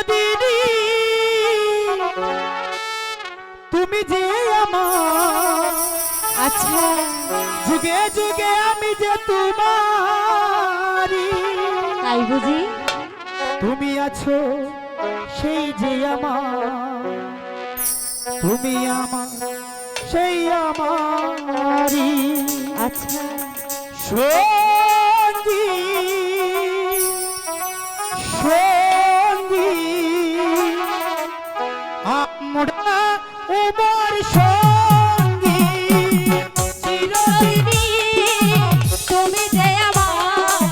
দিদি তুমি যে আমার আচ্ছা যুগে যুগে আমি যে তোমারি তাই বুঝি তুমি আছো সেই যে আমার তুমি আমার সেই আমারি আচ্ছা সঙ্গী সঙ্গী আমরা উমর সঙ্গী চিরদিনই তুমি যে আমার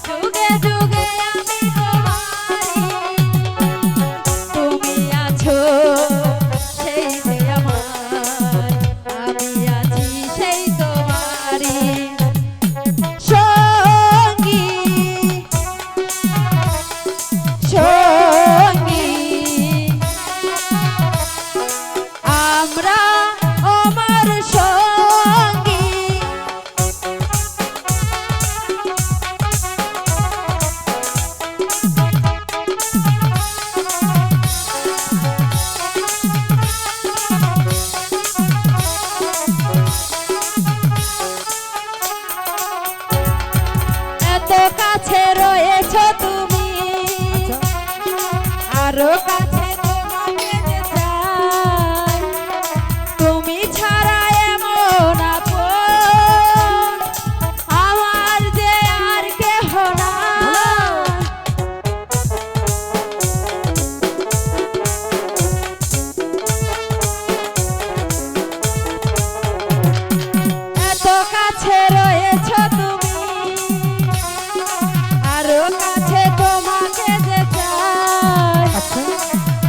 যুগে যুগে আমি তোমারি তুমি আছো সেই যে আমার আমি আছি সেই তোমারি সঙ্গী সঙ্গী আমরা আমার সঙ্গী এত কাছে রয়েছ তুমি আরো কাছে তোমাকে যে চাই তুমি ছাড়া এমন আপন আমার যে আর কেহ নাই এত কাছে রয়েছ তুমি আরো কাছে তোমাকে যে চাই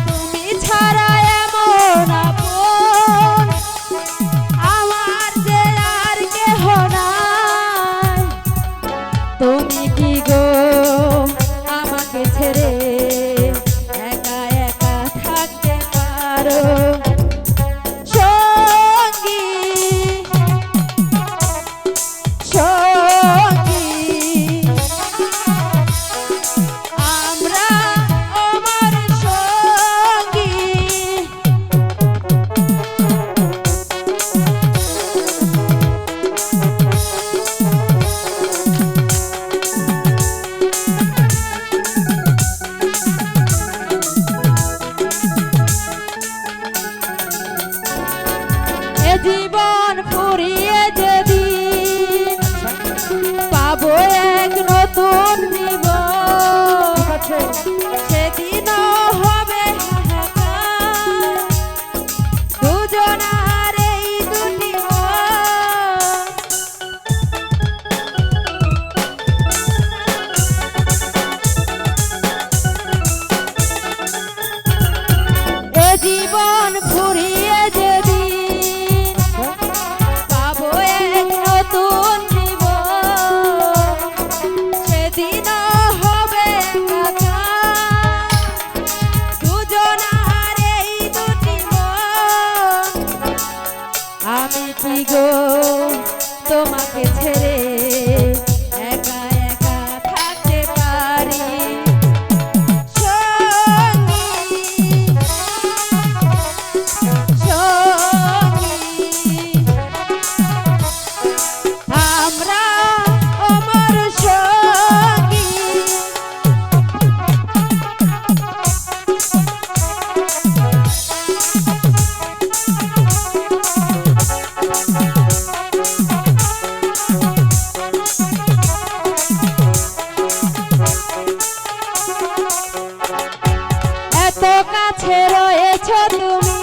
তুমি ছাড়া এমন আপন আমার যে আর কেহ নাই তুমি কি গো আমাকে ছেড়ে একা একা থাকতে পারো সঙ্গী সঙ্গী আমরা আমার সঙ্গী এ জীবন ফুরিয়ে যেদিন পাবো এক নতুন জীবন সেদিনও হবে হাহাকার দুজনার এই দুটি মন এ জীবন ফুরিয়ে যেদিন পাবো এক নতুন জীবন সেদিনও হবে একাকার দুজনার এই দুটি মন আমি কি গো তোমাকে ছেড়ে একা একা থাকতে পারি সঙ্গী সঙ্গী আমরা আমার সঙ্গী এত কাছে রয়েছ তুমি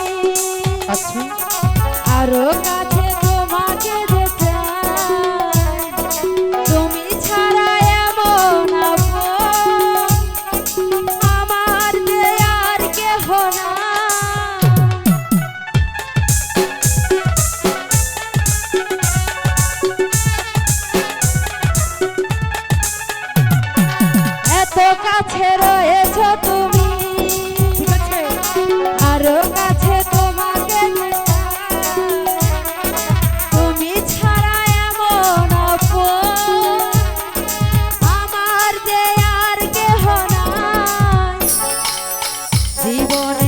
আরো কাছে তোমাকে যে চাই তুমি ছাড়া এমন আপন আমার যে আর কেহ নাই এত কাছে রয়েছ তুমি আরো জীবন